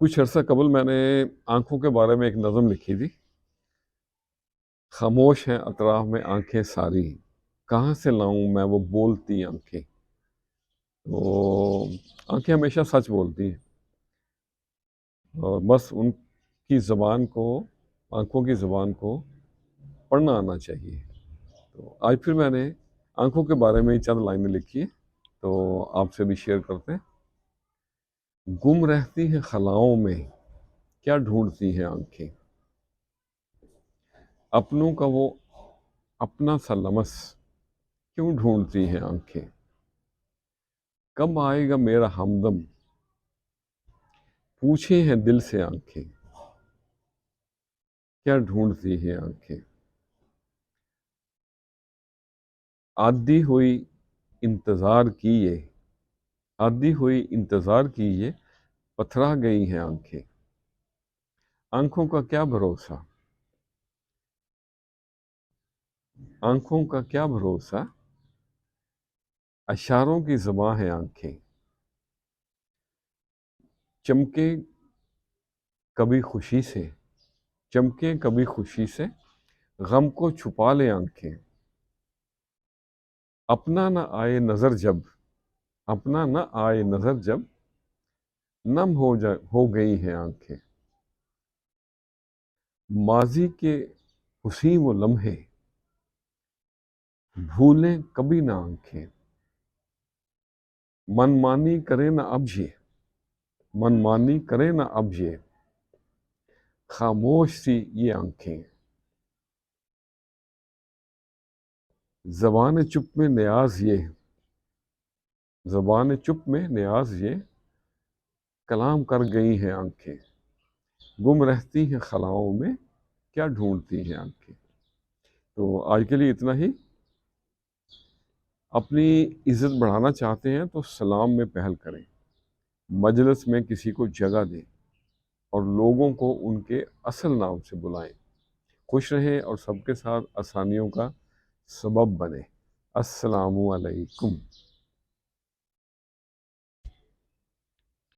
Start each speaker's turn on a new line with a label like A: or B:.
A: کچھ عرصہ قبل میں نے آنکھوں کے بارے میں ایک نظم لکھی تھی۔ خاموش ہیں اطراف میں آنکھیں ساری، کہاں سے لاؤں میں وہ بولتی آنکھیں۔ تو آنکھیں ہمیشہ سچ بولتی ہیں، اور بس ان کی زبان کو، آنکھوں کی زبان کو پڑھنا آنا چاہیے۔ تو آج پھر میں نے آنکھوں کے بارے میں چند لائنیں لکھی ہیں، تو آپ سے بھی شیئر کرتے ہیں۔ گم رہتی ہیں خلاؤں میں کیا ڈھونڈتی ہیں آنکھیں، اپنوں کا وہ اپنا سا لمس کیوں ڈھونڈتی ہیں آنکھیں۔ کب آئے گا میرا ہمدم پوچھے ہیں دل سے آنکھیں، کیا ڈھونڈتی ہیں آنکھیں۔ عادی ہوئی انتظار کیے، عادی ہوئی انتظار کیے پتھرا گئی ہیں آنکھیں۔ آنکھوں کا کیا بھروسہ، آنکھوں کا کیا بھروسہ، اشاروں کی زباں ہیں آنکھیں۔ چمکے کبھی خوشی سے، چمکے کبھی خوشی سے غم کو چھپا لے آنکھیں۔ اپنا نہ آئے نظر جب، اپنا نہ آئے نظر جب نم ہو گئی ہیں آنکھیں۔ ماضی کے حسین و لمحے بھولیں کبھی نہ آنکھیں۔ من مانی کرے نہ اب یہ، من مانی کرے نہ اب یہ خاموش سی یہ آنکھیں۔ زبان چپ میں نیاز یہ، زبان چپ میں نیاز یہ کلام کر گئی ہیں آنکھیں۔ گم رہتی ہیں خلاؤں میں کیا ڈھونڈتی ہیں آنکھیں۔ تو آج کے لیے اتنا ہی۔ اپنی عزت بڑھانا چاہتے ہیں تو سلام میں پہل کریں، مجلس میں کسی کو جگہ دیں، اور لوگوں کو ان کے اصل نام سے بلائیں۔ خوش رہیں اور سب کے ساتھ آسانیوں کا سبب بنیں۔ السلام علیکم۔